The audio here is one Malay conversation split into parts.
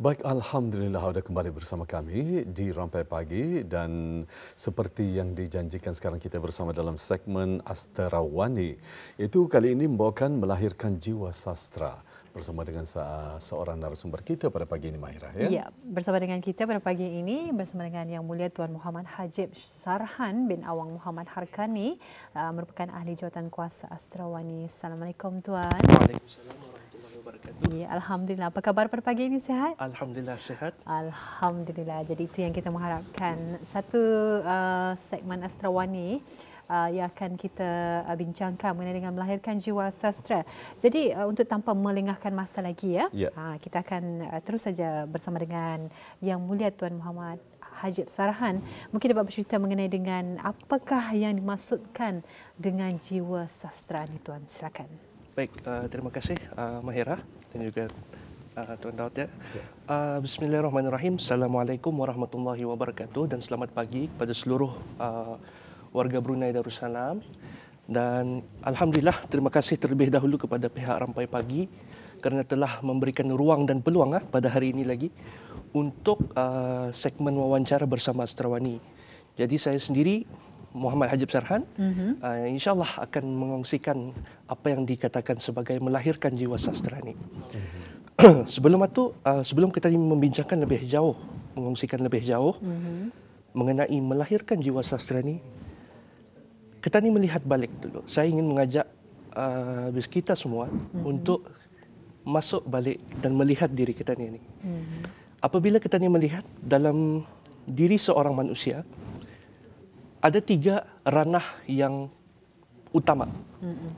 Baik, Alhamdulillah ada kembali bersama kami di Rampai Pagi dan seperti yang dijanjikan sekarang kita bersama dalam segmen Asterawani. Itu kali ini membawakan melahirkan jiwa sastra bersama dengan seorang narasumber kita pada pagi ini, Mahira. Ya, bersama dengan kita pada pagi ini bersama dengan Yang Mulia Tuan Muhammad Hajib Sarhan bin Awang Muhammad Harkani, merupakan ahli jawatan kuasa Asterawani. Assalamualaikum Tuan. Waalaikumsalam warahmatullahi wabarakatuh. Ya, Alhamdulillah. Apa khabar pada pagi ini, sihat? Alhamdulillah sihat. Alhamdulillah. Jadi itu yang kita mengharapkan. Satu segmen Asterawani yang akan kita bincangkan mengenai dengan melahirkan jiwa sastra. Jadi untuk tanpa melengahkan masa lagi kita akan terus saja bersama dengan Yang Mulia Tuan Muhammad Hajib Sarhan. Mungkin dapat bercerita mengenai dengan apakah yang dimaksudkan dengan jiwa sastra ni, Tuan. Silakan. Baik, terima kasih Mahira dan juga Tuan Daud ya. Bismillahirrahmanirrahim. Assalamualaikum warahmatullahi wabarakatuh dan selamat pagi kepada seluruh warga Brunei Darussalam. Dan Alhamdulillah, terima kasih terlebih dahulu kepada pihak Rampai Pagi kerana telah memberikan ruang dan peluang pada hari ini lagi untuk segmen wawancara bersama Asterawani. Jadi saya sendiri, Muhammad Hajib Sarhan, insyaAllah akan mengongsikan apa yang dikatakan sebagai melahirkan jiwa sastra ini. Sebelum kita membincangkan lebih jauh, mengongsikan lebih jauh mengenai melahirkan jiwa sastra ini, kita ni melihat balik dulu. Saya ingin mengajak kita semua untuk masuk balik dan melihat diri kita ni. Apabila kita ni melihat dalam diri seorang manusia, ada 3 ranah yang utama.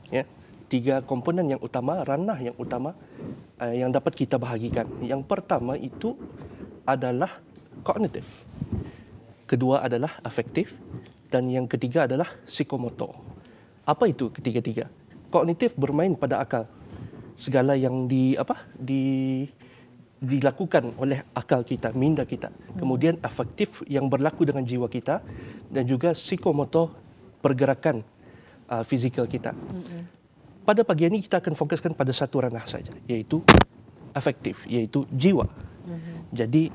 Ya, 3 komponen yang utama, ranah yang utama yang dapat kita bahagikan. Yang pertama itu adalah kognitif. Kedua adalah afektif. Dan yang ketiga adalah psikomotor. Apa itu ketiga-tiga? Kognitif bermain pada akal. Segala yang dilakukan oleh akal kita, minda kita. Kemudian afektif yang berlaku dengan jiwa kita. Dan juga psikomotor pergerakan fizikal kita. Pada pagi ini kita akan fokuskan pada satu ranah saja, iaitu afektif, iaitu jiwa. Jadi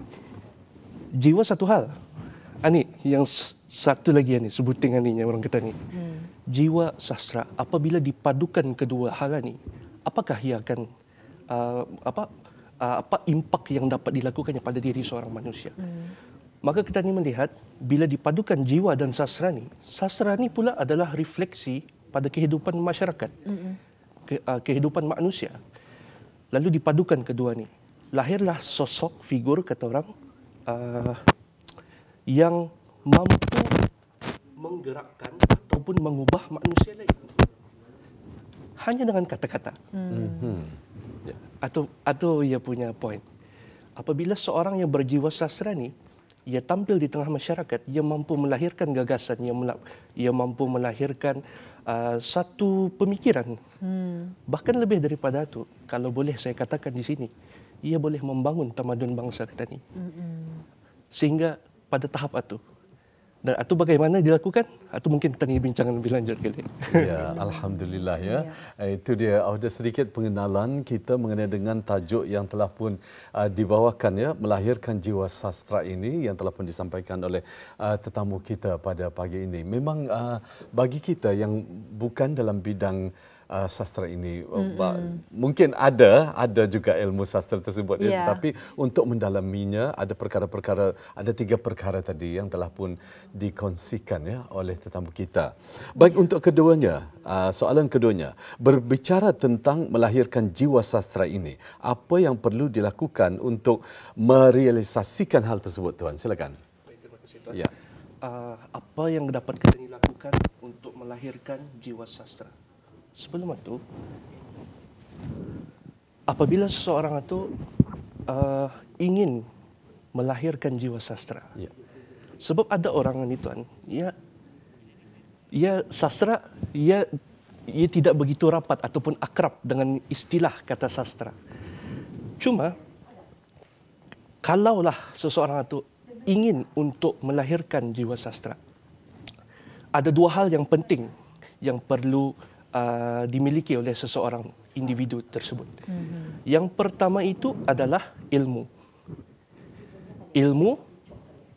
jiwa satu hal. Ani yang satu lagi ni sebutin ni orang kata ni. Jiwa sastra apabila dipadukan kedua hal ni, apakah ia akan apa impak yang dapat dilakukannya pada diri seorang manusia? Maka kita ni melihat bila dipadukan jiwa dan sastra ni pula adalah refleksi pada kehidupan masyarakat, kehidupan manusia. Lalu dipadukan kedua ni, lahirlah sosok figur kata orang yang mampu menggerakkan ataupun mengubah manusia lain hanya dengan kata-kata. Atau ia punya point. Apabila seorang yang berjiwa sastra ni, ia tampil di tengah masyarakat, ia mampu melahirkan gagasan, ia mampu melahirkan satu pemikiran. Bahkan lebih daripada itu, kalau boleh saya katakan di sini, ia boleh membangun tamadun bangsa kita ni. Sehingga pada tahap itu. Dan itu bagaimana dilakukan? Itu mungkin kita ni bincangan lebih lanjut kali. Ya, Alhamdulillah ya. Itu dia ada sedikit pengenalan kita mengenai dengan tajuk yang telah pun dibawakan ya, melahirkan jiwa sastra ini yang telah pun disampaikan oleh tetamu kita pada pagi ini. Memang bagi kita yang bukan dalam bidang sastra ini, mungkin ada juga ilmu sastra tersebut ya, tetapi untuk mendalaminya ada perkara-perkara, ada 3 perkara tadi yang telah pun dikongsikan ya oleh tetamu kita. Baik, untuk keduanya, soalan keduanya, berbicara tentang melahirkan jiwa sastra ini, apa yang perlu dilakukan untuk merealisasikan hal tersebut, Tuan? Silakan. Baik, terima kasih Tuan. Ya. Apa yang dapat kita lakukan untuk melahirkan jiwa sastra? Sebelum itu, apabila seseorang itu ingin melahirkan jiwa sastra, sebab ada orang ni Tuan, ia sastra, ia tidak begitu rapat ataupun akrab dengan istilah kata sastra. Cuma, kalaulah seseorang itu ingin untuk melahirkan jiwa sastra, ada 2 hal yang penting yang perlu dimiliki oleh seseorang individu tersebut. Yang pertama itu adalah ilmu. ilmu,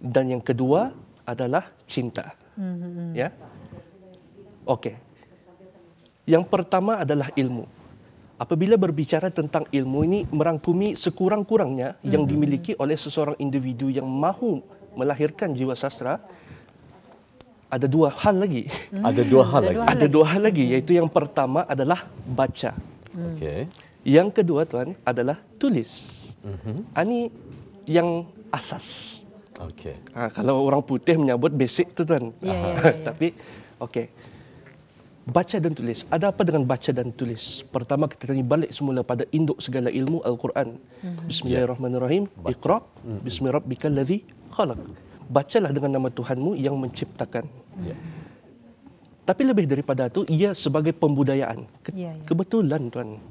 dan yang kedua adalah cinta. Ya. Okey. Yang pertama adalah ilmu. Apabila berbicara tentang ilmu ini merangkumi sekurang-kurangnya yang dimiliki oleh seseorang individu yang mahu melahirkan jiwa sastra, ada dua hal lagi. Ada dua hal lagi. Ada dua hal lagi, iaitu yang pertama adalah baca. Okey. Yang kedua tuan adalah tulis. Ini yang asas. Okey. Kalau orang putih menyebut basic tu tuan. Ya. Tapi okey. Baca dan tulis. Ada apa dengan baca dan tulis? Pertama kita ni balik semula pada induk segala ilmu Al-Quran. Bismillahirrahmanirrahim. Iqra bismi rabbikal ladzi khalaq. Bacalah dengan nama Tuhanmu yang menciptakan. Tapi lebih daripada itu, ia sebagai pembudayaan. Kebetulan tuan,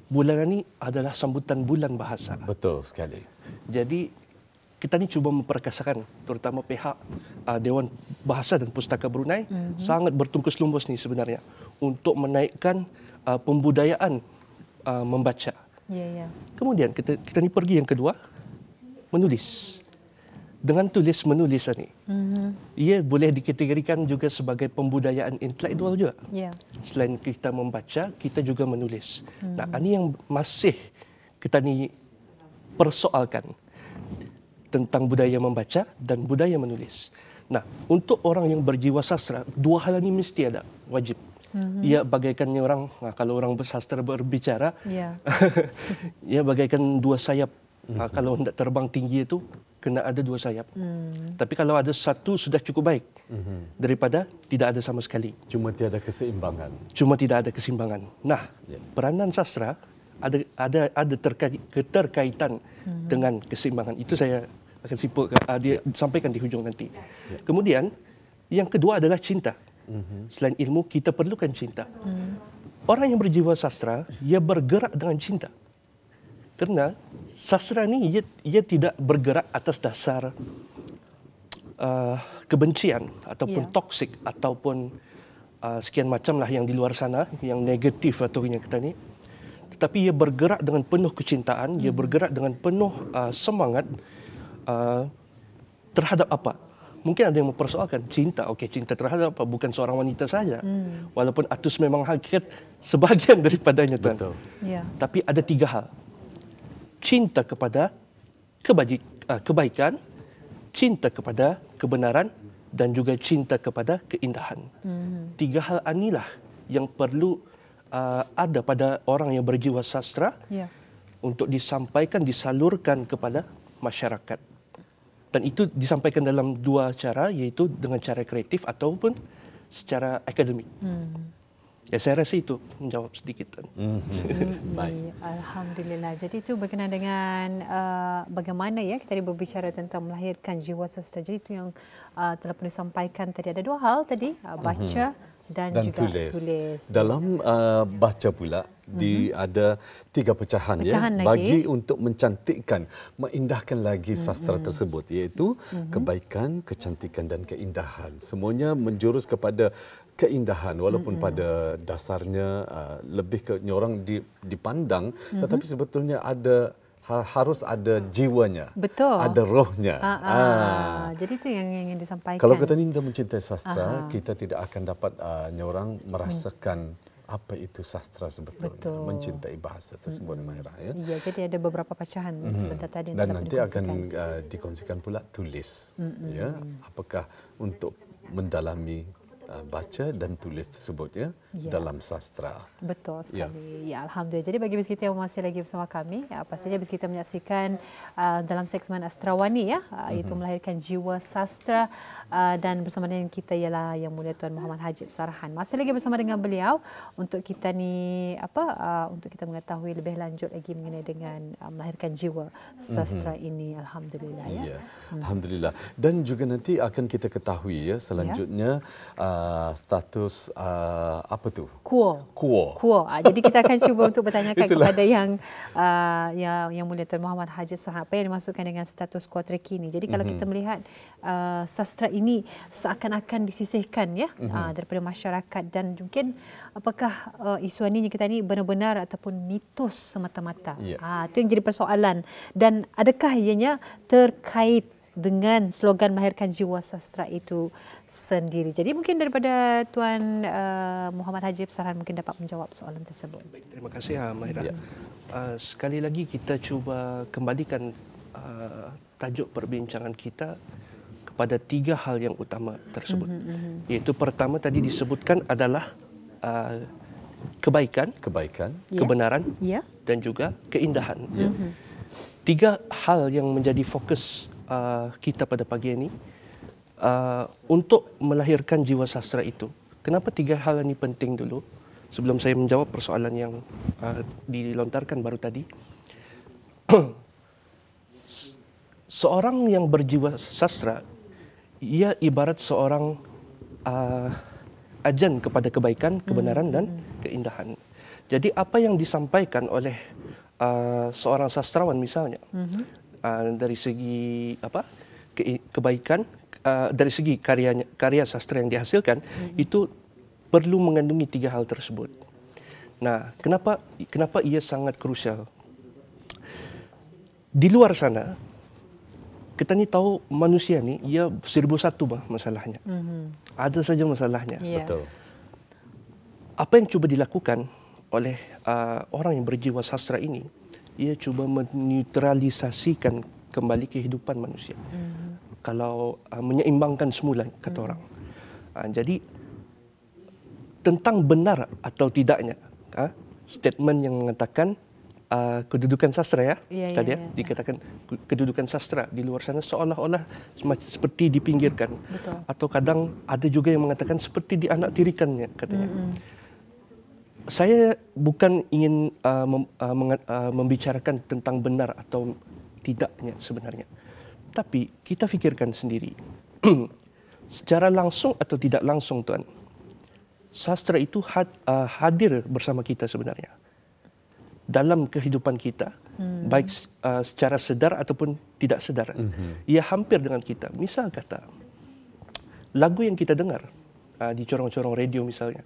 bulan ini adalah sambutan bulan bahasa. Betul sekali. Jadi kita ni cuba memperkasakan, terutama pihak Dewan Bahasa dan Pustaka Brunei sangat bertungkus lumbus ni sebenarnya untuk menaikkan pembudayaan membaca. Kemudian kita ni pergi yang kedua, menulis. Dengan tulis menulis ni, ia boleh dikategorikan juga sebagai pembudayaan intelektual juga. Selain kita membaca, kita juga menulis. Nah, ini yang masih kita ni persoalkan tentang budaya membaca dan budaya menulis. Nah, untuk orang yang berjiwa sastra, dua hal ini mesti ada, wajib. Ia bagaikannya orang, kalau orang bersastra berbicara, ia bagaikan dua sayap. Kalau hendak terbang tinggi itu, kena ada dua sayap. Tapi kalau ada satu sudah cukup baik daripada tidak ada sama sekali. Cuma tiada keseimbangan. Cuma tidak ada keseimbangan. Nah, peranan sastra ada keterkaitan dengan keseimbangan. Itu saya akan dia sampaikan di hujung nanti. Kemudian yang kedua adalah cinta. Selain ilmu, kita perlukan cinta. Orang yang berjiwa sastra, ia bergerak dengan cinta. Kerana sastra ni ia tidak bergerak atas dasar kebencian ataupun toksik ataupun sekian macamlah yang di luar sana yang negatif atau yang kita ni. Tetapi ia bergerak dengan penuh kecintaan, ia bergerak dengan penuh semangat terhadap apa? Mungkin ada yang mempersoalkan cinta. Okey, cinta terhadap apa? Bukan seorang wanita saja. Walaupun atus memang hakikat sebahagian daripadanya tuan. Betul. Tapi ada tiga hal. Cinta kepada kebaikan, cinta kepada kebenaran dan juga cinta kepada keindahan. Tiga hal inilah yang perlu ada pada orang yang berjiwa sastra untuk disampaikan, disalurkan kepada masyarakat. Dan itu disampaikan dalam dua cara, iaitu dengan cara kreatif ataupun secara akademik. Ya, saya rasa itu menjawab sedikit. Baik. Alhamdulillah. Jadi itu berkenaan dengan bagaimana ya kita berbicara tentang melahirkan jiwa sastra. Jadi itu yang telah pun disampaikan tadi. Ada dua hal tadi, baca dan juga tulis. Dalam baca pula ada tiga pecahan ya bagi untuk mencantikkan, mengindahkan lagi sastra tersebut, iaitu kebaikan, kecantikan dan keindahan. Semuanya menjurus kepada keindahan walaupun pada dasarnya lebih ke orang dipandang, tetapi sebetulnya harus ada jiwanya. Betul. Ada rohnya. Jadi itu yang ingin disampaikan. Kalau kita ini dah mencintai sastra, kita tidak akan dapat orang merasakan apa itu sastra sebetulnya. Betul. Mencintai bahasa tersebut, Mahirah. Ya, jadi ada beberapa pecahan sebentar tadi. Dan nanti akan dikongsikan pula tulis. Ya, apakah untuk mendalami baca dan tulis tersebut dalam sastra. Betul sekali. Ya, alhamdulillah. Jadi bagi kita yang masih lagi bersama kami, pastinya kita menyaksikan dalam segmen Astrawani iaitu melahirkan jiwa sastra, dan bersama dengan kita ialah Yang Mulia Tuan Muhammad Hajib Sarahan. Masih lagi bersama dengan beliau untuk kita untuk kita mengetahui lebih lanjut lagi mengenai dengan melahirkan jiwa sastra ini. Alhamdulillah ya. Alhamdulillah. Dan juga nanti akan kita ketahui selanjutnya status apa tu? Kuo. Kuo. Jadi kita akan cuba untuk bertanyakan Itulah. kepada yang Mulia Tuan Muhammad Hajib Sahab apa yang dimaksudkan dengan status kuo terkini. Jadi kalau kita melihat sastra ini seakan-akan disisihkan ya daripada masyarakat, dan mungkin apakah isu ini kita ni benar-benar ataupun mitos semata-mata. Itu yang jadi persoalan, dan adakah ianya terkait dengan slogan melahirkan jiwa sastra itu sendiri. Jadi mungkin daripada Tuan Muhammad Hajib Sarhan mungkin dapat menjawab soalan tersebut. Baik, terima kasih Mahira. Sekali lagi kita cuba kembalikan tajuk perbincangan kita kepada 3 hal yang utama tersebut. Iaitu pertama tadi disebutkan adalah kebaikan, kebenaran dan juga keindahan. 3 hal yang menjadi fokus kita pada pagi ini untuk melahirkan jiwa sastra itu. Kenapa 3 hal ini penting dulu? Sebelum saya menjawab persoalan yang dilontarkan baru tadi. Seorang yang berjiwa sastra, ia ibarat seorang ajan kepada kebaikan, kebenaran dan keindahan. Jadi apa yang disampaikan oleh seorang sastrawan misalnya, dari segi kebaikan, dari segi karya sastra yang dihasilkan, itu perlu mengandungi 3 hal tersebut. Nah, kenapa ia sangat krusial? Di luar sana, kita ni tahu manusia ni ia 1001 masalahnya. Ada saja masalahnya. Betul. Apa yang cuba dilakukan oleh orang yang berjiwa sastra ini, ia cuba menetralisasikan kembali kehidupan manusia. Kalau menyeimbangkan semula, kata orang. Jadi tentang benar atau tidaknya statement yang mengatakan kedudukan sastra dikatakan kedudukan sastra di luar sana seolah-olah seperti dipinggirkan. Betul. Atau kadang ada juga yang mengatakan seperti dianaktirikannya, katanya. Saya bukan ingin membicarakan tentang benar atau tidaknya sebenarnya. Tapi kita fikirkan sendiri. Secara langsung atau tidak langsung, Tuan, sastra itu hadir bersama kita sebenarnya. Dalam kehidupan kita, baik secara sedar ataupun tidak sedar. Ia hampir dengan kita. Misal kata, lagu yang kita dengar di corong-corong radio misalnya.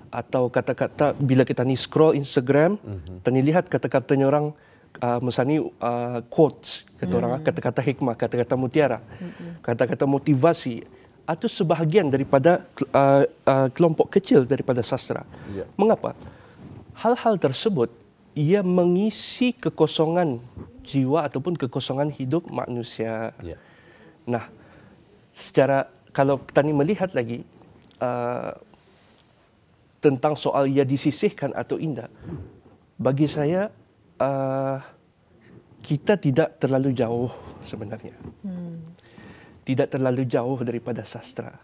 Atau kata-kata bila kita ni scroll Instagram, tani lihat kata-katanya orang misalnya quotes, kata orang, kata-kata hikmah, kata-kata mutiara, kata-kata motivasi, atau sebahagian daripada kelompok kecil daripada sastra. Mengapa? Hal-hal tersebut ia mengisi kekosongan jiwa ataupun kekosongan hidup manusia. Nah, kalau kita ni melihat lagi tentang soal ia disisihkan atau indah, bagi saya kita tidak terlalu jauh sebenarnya. Tidak terlalu jauh daripada sastra.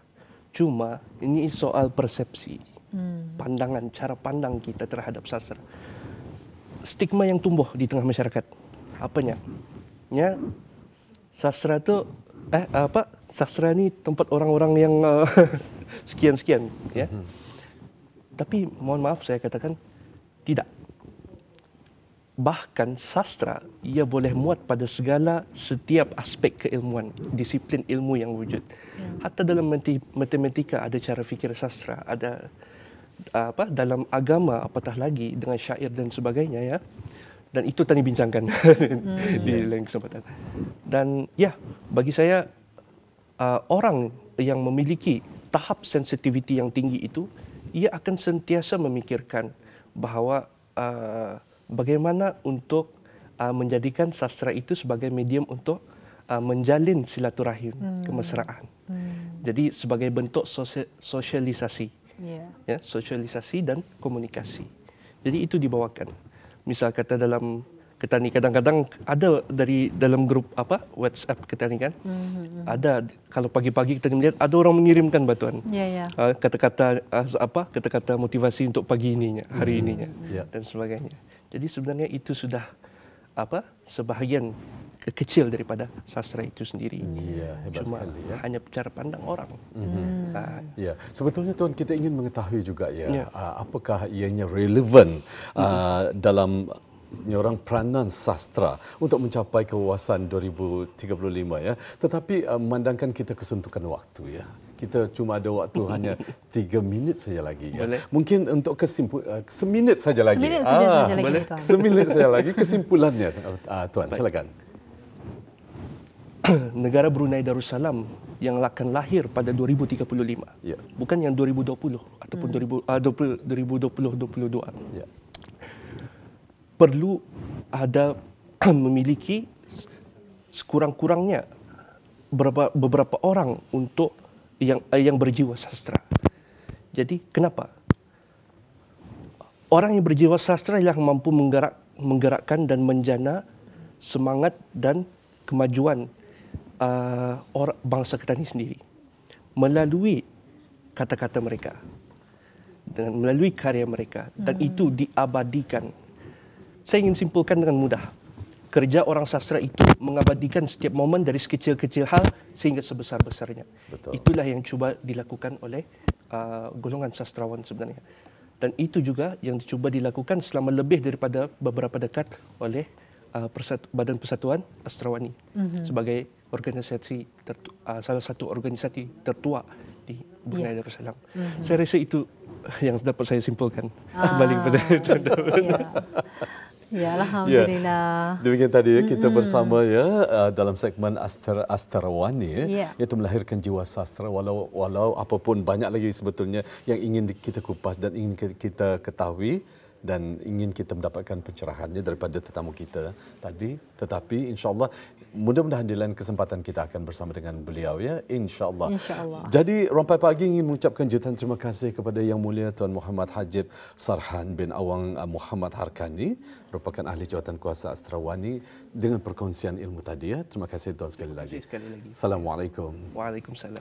Cuma ini soal persepsi, pandangan, cara pandang kita terhadap sastra. Stigma yang tumbuh di tengah masyarakat. Apanya? Ya, sastra tu sastra ni tempat orang-orang yang sekian-sekian, ya. Tapi mohon maaf saya katakan tidak. Bahkan sastra ia boleh muat pada setiap aspek keilmuan, disiplin ilmu yang wujud. Hatta dalam matematika ada cara fikir sastra, ada dalam agama apatah lagi dengan syair dan sebagainya, ya. Dan itu tadi bincangkan di lain kesempatan. Dan ya, bagi saya orang yang memiliki tahap sensitiviti yang tinggi itu, ia akan sentiasa memikirkan bahawa bagaimana untuk menjadikan sastra itu sebagai medium untuk menjalin silaturahim, kemesraan. Jadi sebagai bentuk sosialisasi, ya, sosialisasi dan komunikasi. Jadi itu dibawakan. Misal kata dalam kita ni kadang-kadang ada dari dalam grup WhatsApp kita ni kan, ada kalau pagi-pagi kita melihat ada orang mengirimkan bantuan, kata-kata kata-kata motivasi untuk pagi ininya, hari ininya, dan sebagainya. Jadi sebenarnya itu sudah sebahagian kecil daripada sastra itu sendiri. Ya, hebat Cuma sekali ya. hanya cara pandang orang. Ya, sebetulnya tuan kita ingin mengetahui juga Ya. apakah ianya relevan dalam orang peranan sastra untuk mencapai kewawasan 2035 ya. Tetapi memandangkan kita kesuntukan waktu ya. Kita cuma ada waktu hanya 3 minit saja lagi ya. Boleh. Mungkin untuk seminit saja lagi. Seminit saja lagi, boleh. Tuan. Seminit saja lagi kesimpulannya tuan, silakan. Negara Brunei Darussalam yang akan lahir pada 2035. Ya. Bukan yang 2020 ataupun 2020-2022. Ya. Perlu ada memiliki sekurang-kurangnya beberapa orang untuk yang berjiwa sastra. Jadi kenapa? Orang yang berjiwa sastra yang mampu menggerakkan dan menjana semangat dan kemajuan bangsa kita ini sendiri melalui kata-kata mereka, dengan melalui karya mereka, dan itu diabadikan. Saya ingin simpulkan dengan mudah. Kerja orang sastra itu mengabadikan setiap momen dari sekecil-kecil hal sehingga sebesar-besarnya. Betul. Itulah yang cuba dilakukan oleh golongan sastrawan sebenarnya. Dan itu juga yang cuba dilakukan selama lebih daripada beberapa dekad oleh Badan Persatuan Astrawani sebagai organisasi salah satu organisasi tertua di Brunei Darussalam. Saya rasa itu yang dapat saya simpulkan balik pada Ya, alhamdulillah. Demikian tadi kita bersama dalam segmen Astrawani iaitu melahirkan jiwa sastra walau apapun banyak lagi sebetulnya yang ingin kita kupas dan ingin kita ketahui dan ingin kita mendapatkan pencerahannya daripada tetamu kita tadi, tetapi insya-Allah mudah-mudahan di lain kesempatan kita akan bersama dengan beliau ya, insya-Allah. Insya-Allah. Jadi Rompai Pagi ingin mengucapkan jutaan terima kasih kepada Yang Mulia Tuan Muhammad Hajib Sarhan bin Awang Muhammad Harkani, merupakan ahli jawatan kuasa Astrawani dengan perkongsian ilmu tadi ya. Terima kasih Tuan sekali lagi. Sekali lagi. Assalamualaikum. Waalaikumsalam.